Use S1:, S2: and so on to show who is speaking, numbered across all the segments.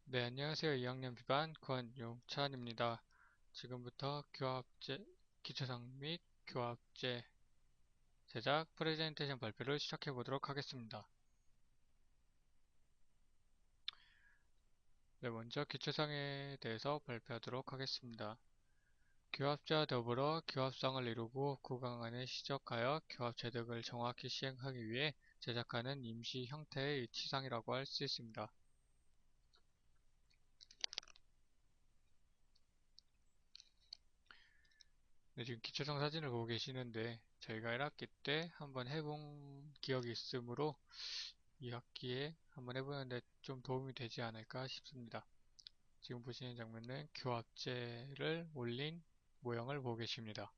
S1: 네, 안녕하세요. 2학년 B반 권용찬입니다. 지금부터 기초상 및 교합제 제작 프레젠테이션 발표를 시작해 보도록 하겠습니다. 네, 먼저 기초상에 대해서 발표하도록 하겠습니다. 교합제와 더불어 교합상을 이루고 구강 안에 시적하여 교합제 등을 정확히 시행하기 위해 제작하는 임시 형태의 위치상이라고 할 수 있습니다. 네, 지금 기초상 사진을 보고 계시는데 저희가 1학기 때 한번 해본 기억이 있으므로 2학기에 한번 해보는데 좀 도움이 되지 않을까 싶습니다. 지금 보시는 장면은 교합제를 올린 모형을 보고 계십니다.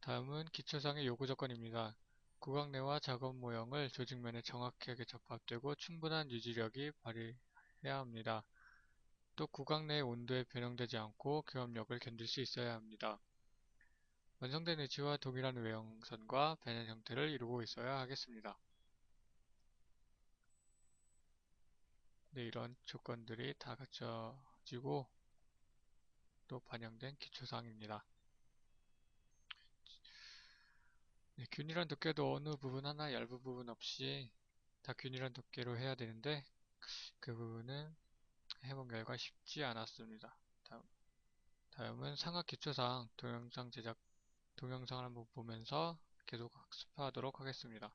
S1: 다음은 기초상의 요구 조건입니다. 구강 내와 작업 모형을 조직면에 정확하게 접합되고 충분한 유지력이 발휘해야 합니다. 또 구강 내의 온도에 변형되지 않고 교합력을 견딜 수 있어야 합니다. 완성된 위치와 동일한 외형선과 배열 형태를 이루고 있어야 하겠습니다. 네, 이런 조건들이 다 갖춰지고 또 반영된 기초사항입니다. 네, 균일한 두께도 어느 부분 하나 얇은 부분 없이 다 균일한 두께로 해야 되는데 그 부분은 해본 결과 쉽지 않았습니다. 다음은 상하 기초사항 동영상을 한번 보면서 계속 학습하도록 하겠습니다.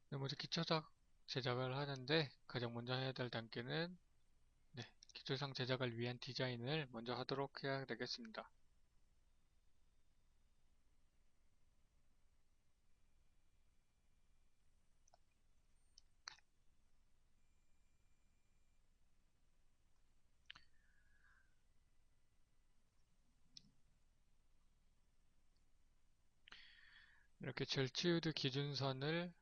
S1: 네, 먼저 기초사항 제작을 하는데 가장 먼저 해야 될 단계는 기초상 제작을 위한 디자인을 먼저 하도록 해야 되겠습니다. 이렇게 절치유도 기준선을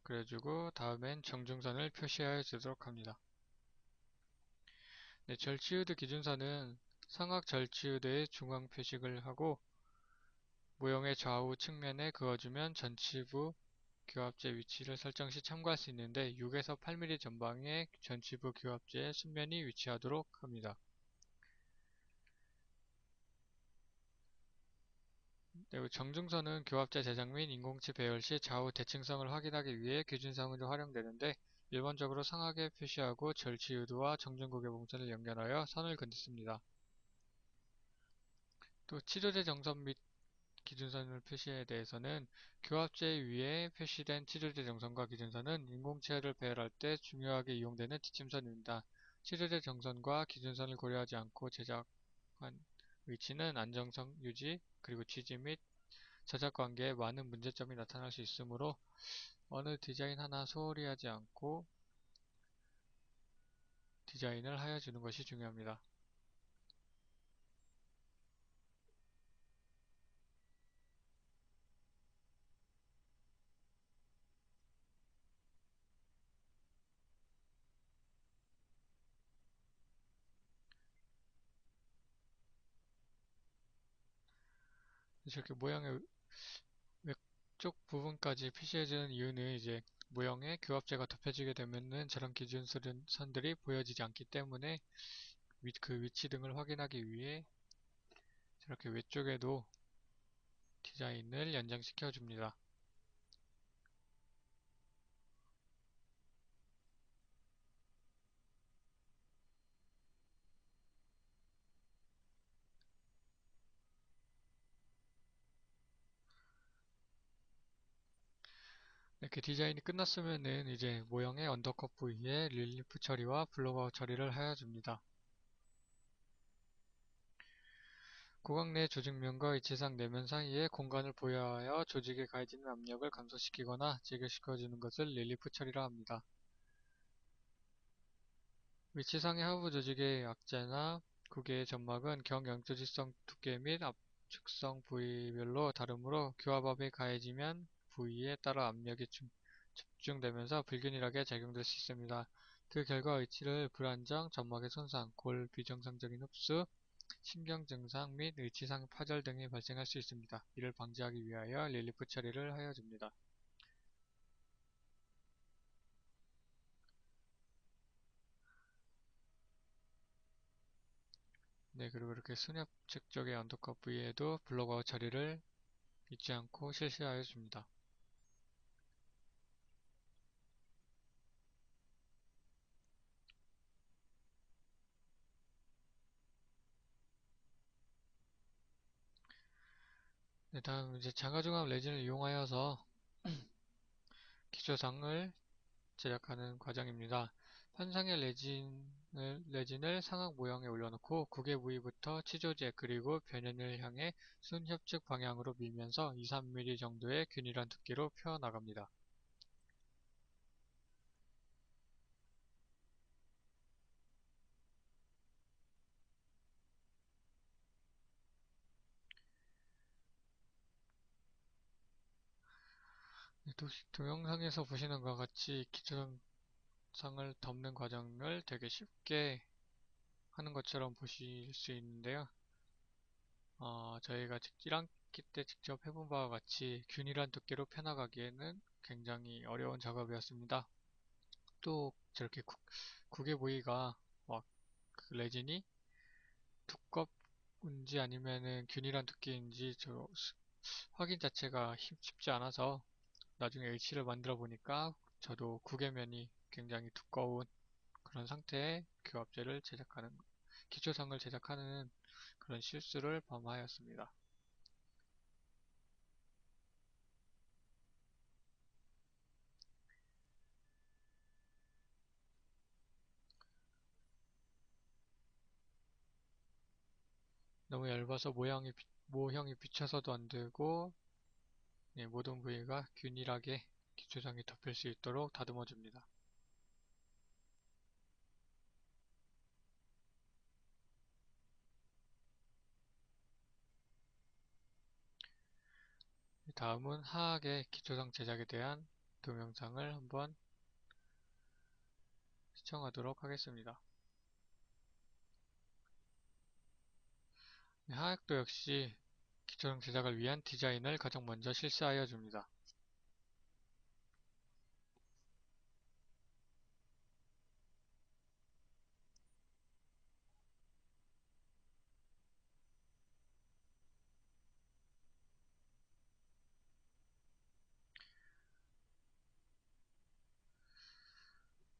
S1: 그려주고 다음엔 정중선을 표시하여 주도록 합니다. 네, 절치유도 기준선은 상악 절치유도의 중앙 표식을 하고 모형의 좌우 측면에 그어주면 전치부 교합제 위치를 설정 시 참고할 수 있는데 6에서 8mm 전방에 전치부 교합제의 순면이 위치하도록 합니다. 네, 정중선은 교합제 제작 및 인공치 배열 시 좌우 대칭성을 확인하기 위해 기준선으로 활용되는데 일반적으로 상하게 표시하고 절치유도와 정중국의 봉선을 연결하여 선을 긋습니다. 또 치료제 정선 및 기준선을 표시에 대해서는 교합제 위에 표시된 치료제 정선과 기준선은 인공치열을 배열할 때 중요하게 이용되는 지침선입니다. 치료제 정선과 기준선을 고려하지 않고 제작한 위치는 안정성 유지, 그리고 취지 및 제작 관계에 많은 문제점이 나타날 수 있으므로 어느 디자인 하나 소홀히 하지 않고 디자인을 하여 주는 것이 중요합니다. 이렇게 모양의 왼쪽 부분까지 표시해주는 이유는 이제 모형에 교합제가 덮여지게 되면은 저런 기준선들이 보여지지 않기 때문에 그 위치 등을 확인하기 위해 이렇게 위쪽에도 디자인을 연장시켜 줍니다. 이렇게 디자인이 끝났으면은 이제 모형의 언더컷 부위에 릴리프 처리와 블로버 처리를 하여 줍니다. 구강 내 조직면과 이치상 내면 사이에 공간을 보유하여 조직에 가해지는 압력을 감소시키거나 제거시켜주는 것을 릴리프 처리라 합니다. 위치상의 하부 조직의 약재나 구개의 점막은 경양조직성 두께 및 압축성 부위별로 다르므로 교합압이 가해지면 부위에 따라 압력이 집중되면서 불균일하게 작용될 수 있습니다. 그 결과 의치를 불안정, 점막의 손상, 골 비정상적인 흡수, 신경 증상 및 의치상 파절 등이 발생할 수 있습니다. 이를 방지하기 위하여 릴리프 처리를 하여줍니다. 네, 그리고 이렇게 순엽 측 쪽의 언더컷 부위에도 블록아웃 처리를 잊지 않고 실시하여 줍니다. 네, 다음 이제 장가중합 레진을 이용하여서 기초상을 제작하는 과정입니다. 현상의 레진을 상악 모형에 올려놓고 구개 부위부터 치조제 그리고 변연을 향해 순협측 방향으로 밀면서 2-3mm 정도의 균일한 두께로 펴 나갑니다. 동영상에서 보시는 것과 같이 기초상을 덮는 과정을 되게 쉽게 하는 것처럼 보실 수 있는데요. 저희가 1학기 때 직접 해본 바와 같이 균일한 두께로 펴나가기에는 굉장히 어려운 작업이었습니다. 또 저렇게 국의 부위가 그 레진이 두껍은지 아니면은 균일한 두께인지 확인 자체가 쉽지 않아서 나중에 일치를 만들어 보니까 저도 국외면이 굉장히 두꺼운 그런 상태의 교합제를 기초상을 제작하는 그런 실수를 범하였습니다. 너무 얇아서 모형이 비쳐서도 안 되고, 네, 모든 부위가 균일하게 기초상에 덮일 수 있도록 다듬어 줍니다. 다음은 하악의 기초상 제작에 대한 동영상을 한번 시청하도록 하겠습니다. 네, 하악도 역시 기초상 제작을 위한 디자인을 가장 먼저 실시하여 줍니다.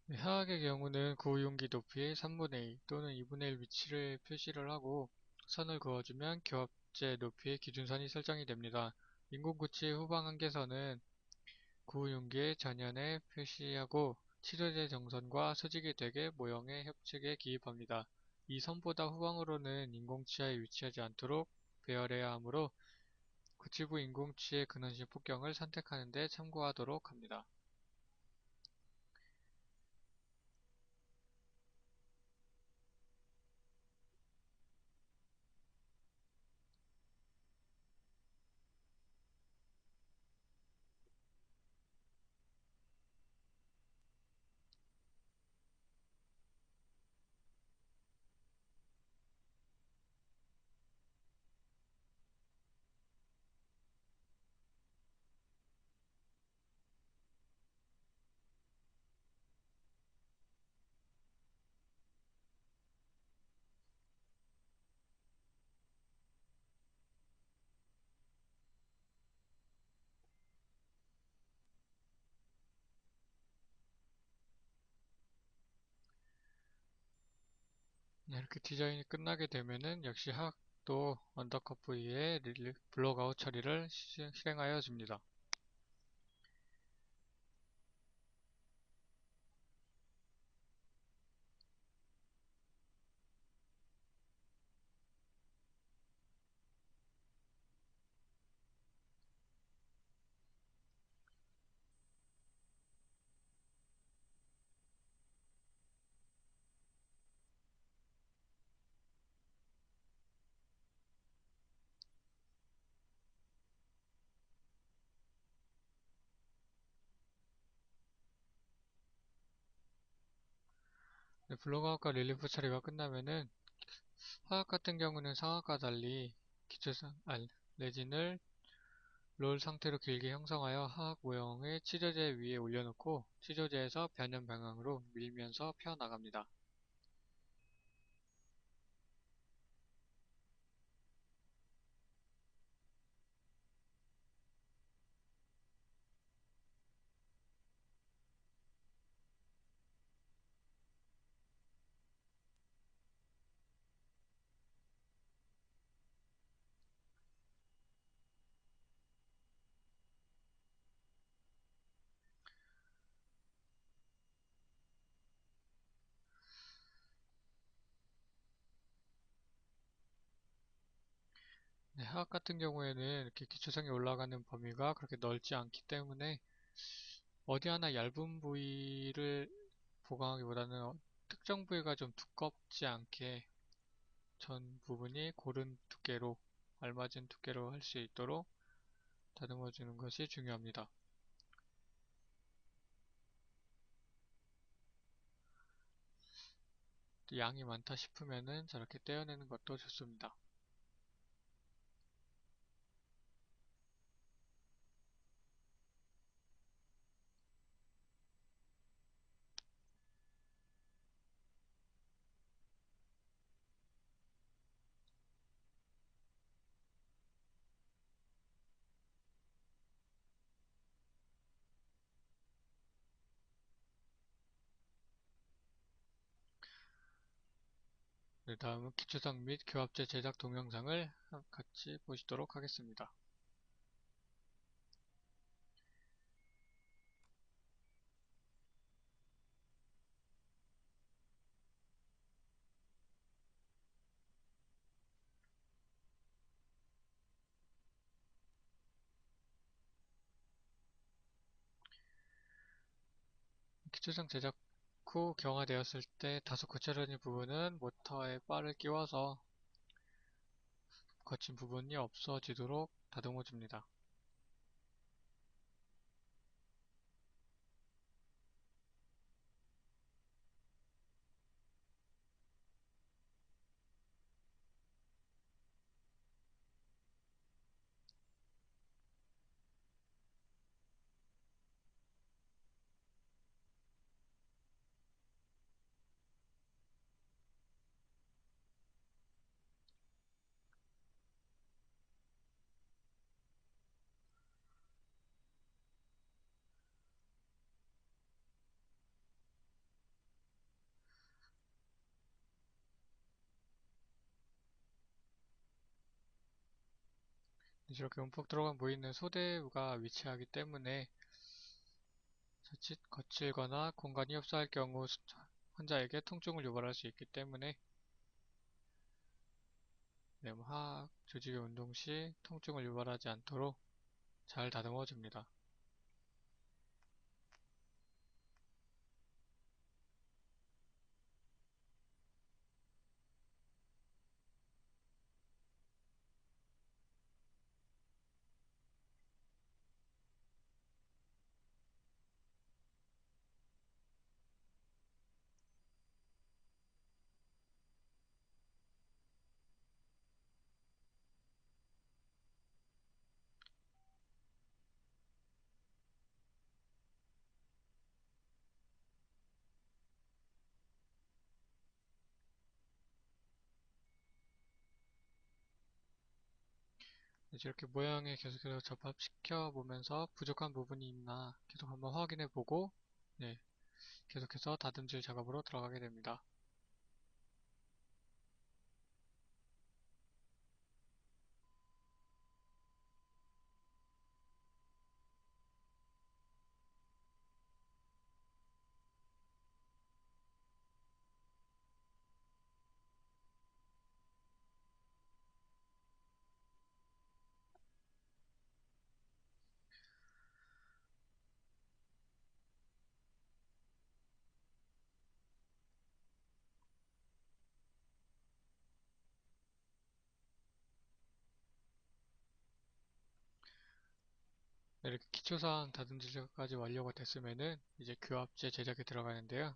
S1: 네, 하악의 경우는 구용기 높이의 3분의 2 또는 2분의 1 위치를 표시를 하고 선을 그어주면 교합제 높이의 기준선이 설정이 됩니다. 인공구치 후방 한계선은 구용기의 전연에 표시하고 치료제 정선과 수직이 되게 모형의 협측에 기입합니다. 이 선보다 후방으로는 인공치아에 위치하지 않도록 배열해야 하므로 구치부 인공치의 근원식 폭경을 선택하는 데 참고하도록 합니다. 네, 이렇게 디자인이 끝나게 되면은 역시 하악도 언더컷 부위에 블록아웃 처리를 실행하여 줍니다. 네, 블록화학과 릴리프 처리가 끝나면은 화학 같은 경우는 상학과 달리 레진을 롤 상태로 길게 형성하여 화학 모형을 치료제 위에 올려놓고 치료제에서 변형 방향으로 밀면서 펴나갑니다. 네, 화학 같은 경우에는 이렇게 기초성이 올라가는 범위가 그렇게 넓지 않기 때문에 어디 하나 얇은 부위를 보강하기보다는 특정 부위가 좀 두껍지 않게 전 부분이 고른 두께로, 알맞은 두께로 할 수 있도록 다듬어 주는 것이 중요합니다. 양이 많다 싶으면은 저렇게 떼어내는 것도 좋습니다. 네, 다음은 기초상 및 교합제 제작 동영상을 같이 보시도록 하겠습니다. 기초상 제작 후 경화되었을 때 다소 거칠어진 부분은 모터에 바를 끼워서 거친 부분이 없어지도록 다듬어 줍니다. 이렇게 움푹 들어간 보이는 소대가 위치하기 때문에 자칫 거칠거나 공간이 협소할 경우 환자에게 통증을 유발할 수 있기 때문에 화학 조직의 운동 시 통증을 유발하지 않도록 잘 다듬어 줍니다. 이제 이렇게 모양에 계속해서 접합시켜 보면서 부족한 부분이 있나 계속 한번 확인해 보고 네, 계속해서 다듬질 작업으로 들어가게 됩니다. 네, 이렇게 기초사항 다듬질까지 완료가 됐으면은 이제 교합제 제작에 들어가는데요.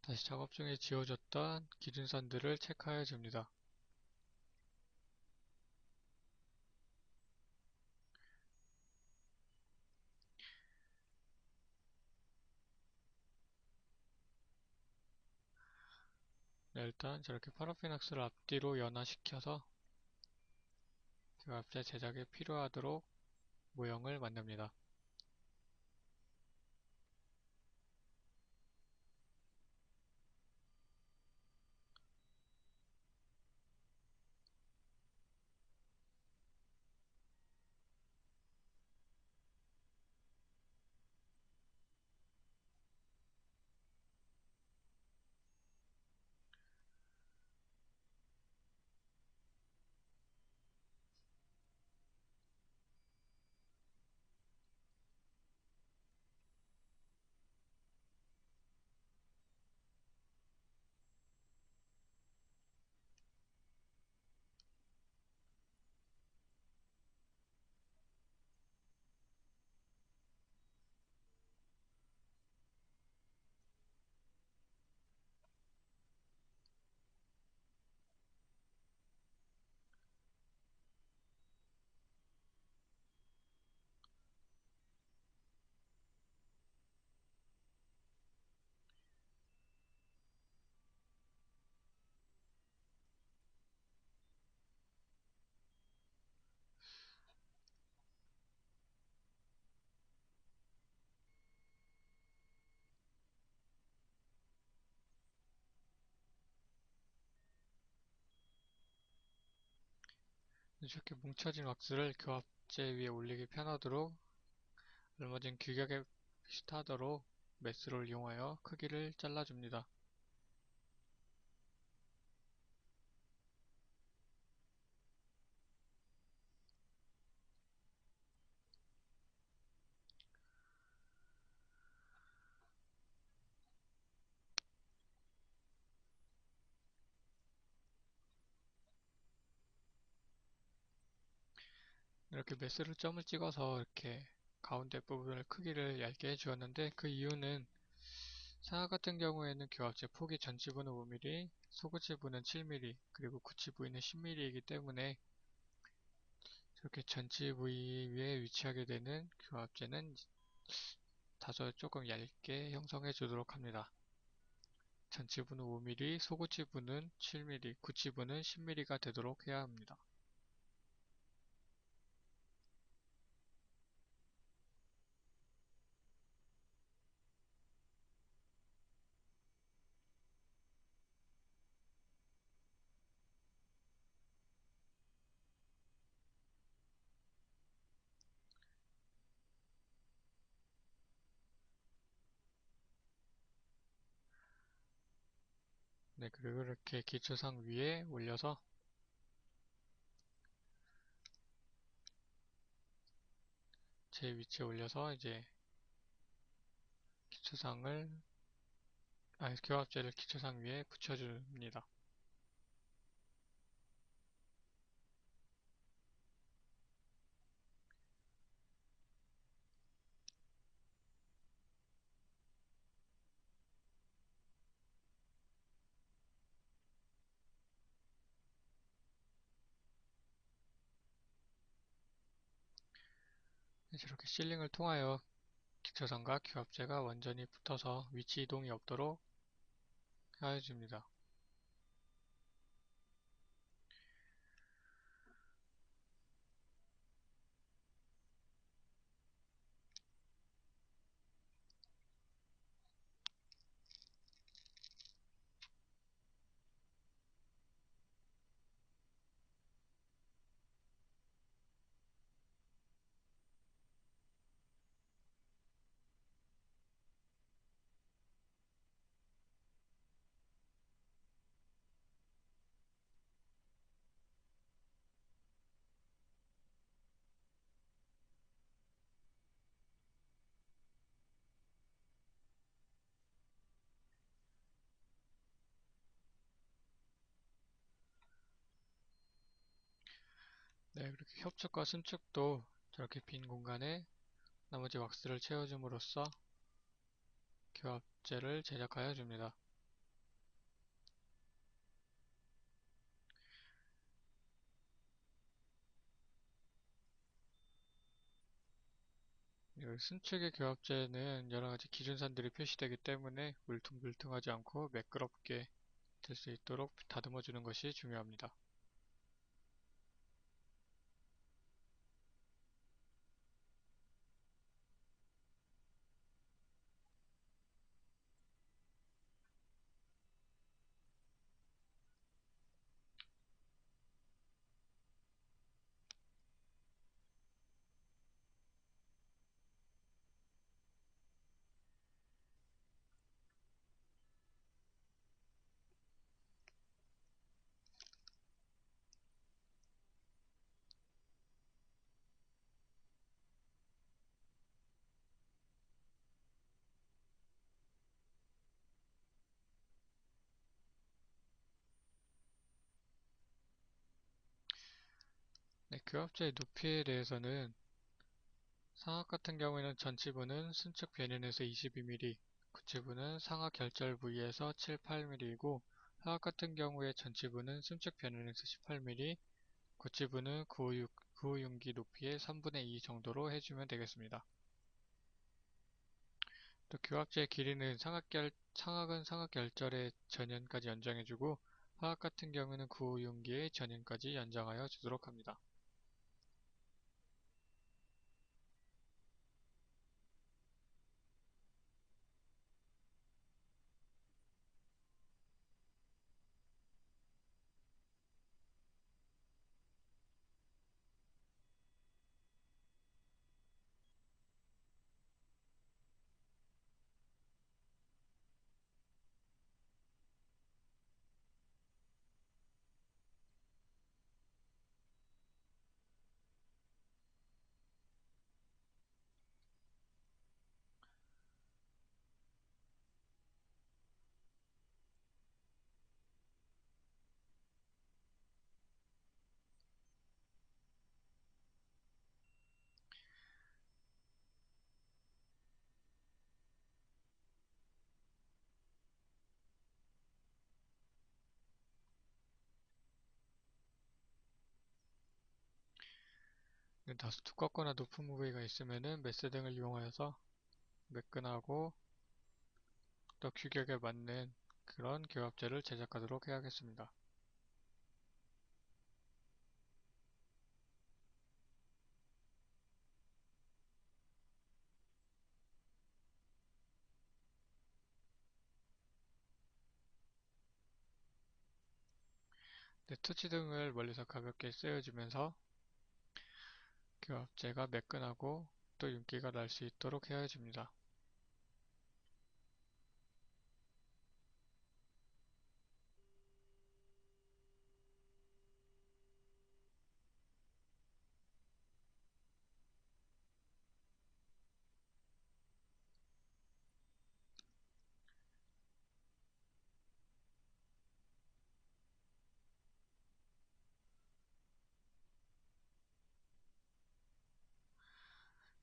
S1: 다시 작업 중에 지워졌던 기준선들을 체크하여 줍니다. 네, 일단 저렇게 파라핀 악스를 앞뒤로 연화시켜서 교합제 제작에 필요하도록 모형을 만듭니다. 이렇게 뭉쳐진 왁스를 교합제 위에 올리기 편하도록 얼마 전 규격에 비슷하도록 메스를 이용하여 크기를 잘라줍니다. 이렇게 메스를 점을 찍어서 이렇게 가운데 부분을 크기를 얇게 해주었는데 그 이유는 상하 같은 경우에는 교합제 폭이 전치 부는 5mm, 소구치 부는 7mm, 그리고 구치 부위는 10mm이기 때문에 저렇게 전치 부위 위에 위치하게 되는 교합제는 다소 조금 얇게 형성해 주도록 합니다. 전치 부는 5mm, 소구치 부는 7mm, 구치 부는 10mm가 되도록 해야 합니다. 네, 그리고 이렇게 기초상 위에 올려서 제 위치에 올려서 이제 기초상을 교합제를 기초상 위에 붙여줍니다. 이렇게 실링을 통하여 기초상과 교합제가 완전히 붙어서 위치 이동이 없도록 하여줍니다. 네, 그렇게 협축과 순축도 저렇게 빈 공간에 나머지 왁스를 채워줌으로써 교합제를 제작하여 줍니다. 순측의 교합제는 여러가지 기준선들이 표시되기 때문에 울퉁불퉁하지 않고 매끄럽게 될 수 있도록 다듬어주는 것이 중요합니다. 네, 교합제의 높이에 대해서는 상악 같은 경우에는 전치부는 순측 변연에서 22mm, 구치부는 상악 결절 부위에서 7, 8mm이고 하악 같은 경우에 전치부는 순측 변연에서 18mm, 구치부는 956기 높이의 3분의 2 정도로 해주면 되겠습니다. 또 교합제의 길이는 상악은 상악 결절의 전연까지 연장해주고 하악 같은 경우는 956기의 전연까지 연장하여 주도록 합니다. 다소 두껍거나 높은 부위가 있으면은 메스 등을 이용하여서 매끈하고 또 규격에 맞는 그런 교합제를 제작하도록 해야겠습니다. 네, 터치 등을 멀리서 가볍게 쐬어주면서 교합제가 매끈하고 또 윤기가 날 수 있도록 해줍니다.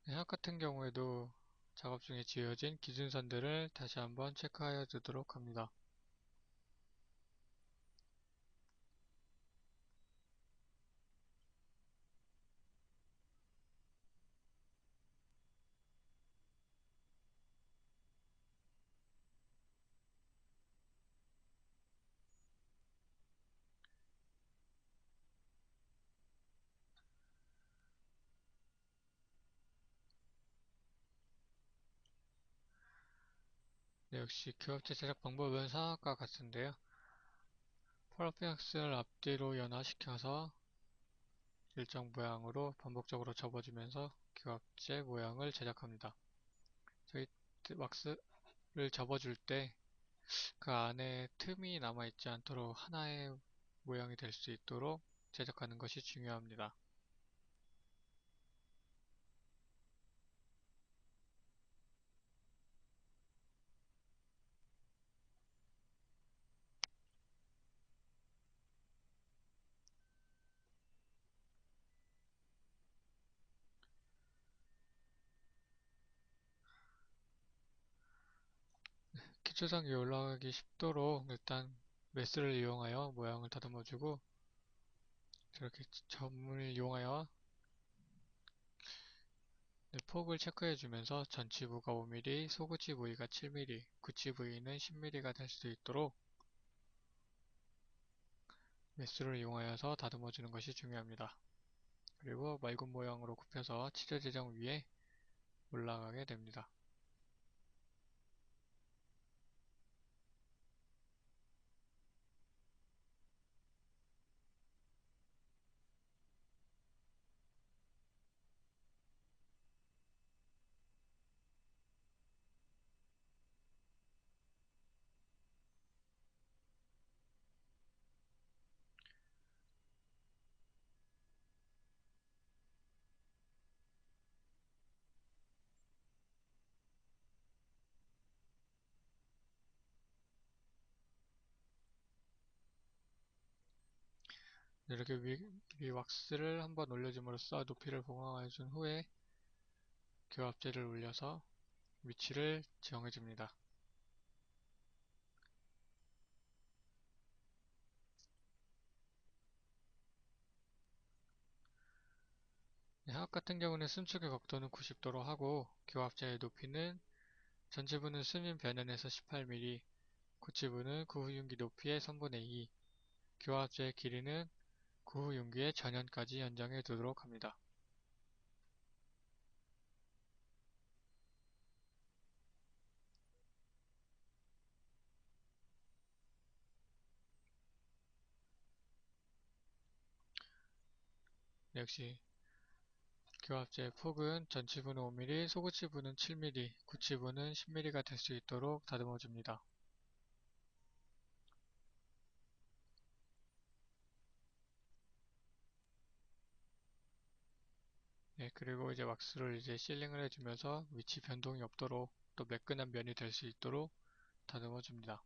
S1: 해악 같은 경우에도 작업 중에 지어진 기준선들을 다시 한번 체크하여 두도록 합니다. 네, 역시 교합제 제작 방법은 상악과 같은데요. 파라피악스를 앞뒤로 연화시켜서 일정 모양으로 반복적으로 접어주면서 교합제 모양을 제작합니다. 저희 왁스를 접어줄 때 그 안에 틈이 남아있지 않도록 하나의 모양이 될 수 있도록 제작하는 것이 중요합니다. 기초상 위에 올라가기 쉽도록 일단 메스를 이용하여 모양을 다듬어주고 저렇게 점을 이용하여 네, 폭을 체크해주면서 전치 부가 5mm, 소구치 부위가 7mm, 구치 부위는 10mm가 될 수 있도록 메스를 이용하여서 다듬어주는 것이 중요합니다. 그리고 맑은 모양으로 굽혀서 치료 재정 위에 올라가게 됩니다. 이렇게 위 왁스를 한번 올려줌으로써 높이를 보강해 준 후에 교합제를 올려서 위치를 지정해 줍니다. 네, 하악 같은 경우는 숨축의 각도는 90도로 하고 교합제의 높이는 전치부는 수면 변연에서 18mm, 구치부는 구후윤기 높이의 3분의 2, 교합제의 길이는 구후윤기의 전연까지 연장해 두도록 합니다. 역시 교합제의 폭은 전치부는 5mm, 소구치부는 7mm, 구치부는 10mm가 될 수 있도록 다듬어 줍니다. 네, 그리고 이제 왁스를 이제 실링을 해주면서 위치 변동이 없도록 또 매끈한 면이 될 수 있도록 다듬어 줍니다.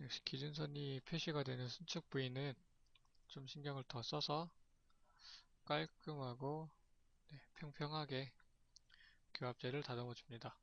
S1: 역시 기준선이 표시가 되는 순축 부위는 좀 신경을 더 써서 깔끔하고 평평하게 교합제를 다듬어 줍니다.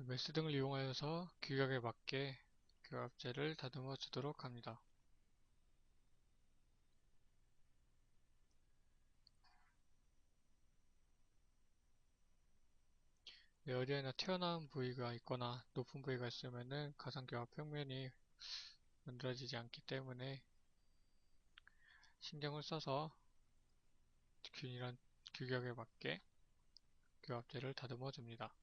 S1: 메스 등을 이용하여서 규격에 맞게 교합제를 다듬어 주도록 합니다. 네, 어디에나 튀어나온 부위가 있거나 높은 부위가 있으면은 가상교합 평면이 만들어지지 않기 때문에 신경을 써서 균일한 규격에 맞게 교합제를 다듬어 줍니다.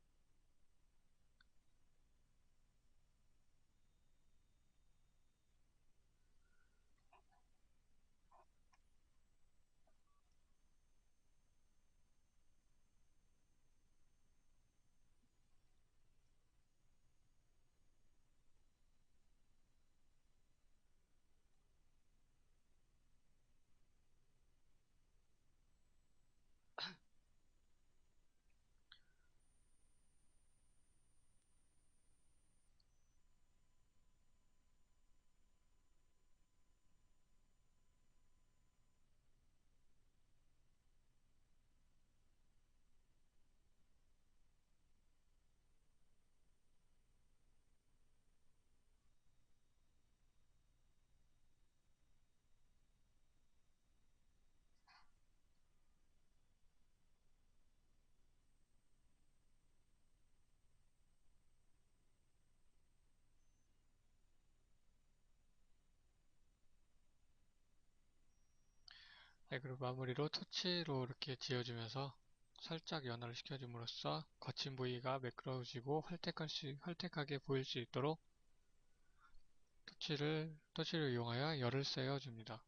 S1: 네, 그리고 마무리로 터치로 이렇게 지어주면서 살짝 연화를 시켜줌으로써 거친 부위가 매끄러워지고 활택하게 보일 수 있도록 터치를 이용하여 열을 쐬어줍니다.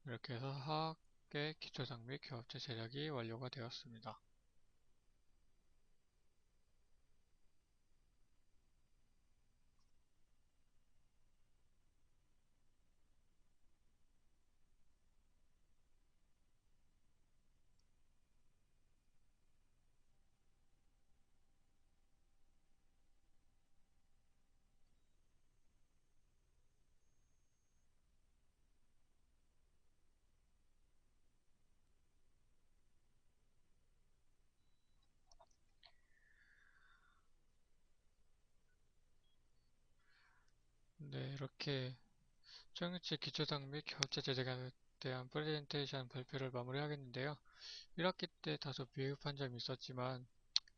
S1: 이렇게 해서 화학계 기초장 및 교합제 제작이 완료가 되었습니다. 네, 이렇게 정유치 기초장 및 교합제 제작에 대한 프레젠테이션 발표를 마무리하겠는데요. 1학기 때 다소 미흡한 점이 있었지만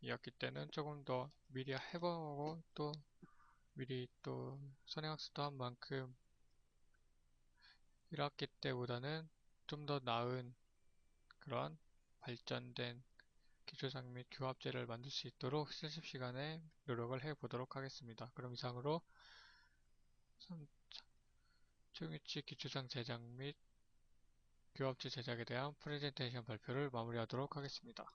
S1: 2학기 때는 조금 더 미리 해보고 또 미리 또 선행학습도 한 만큼 1학기 때보다는 좀 더 나은 그런 발전된 기초장 및 교합제를 만들 수 있도록 실습 시간에 노력을 해보도록 하겠습니다. 그럼 이상으로 초유치 기초장 제작 및 교합제 제작에 대한 프레젠테이션 발표를 마무리하도록 하겠습니다.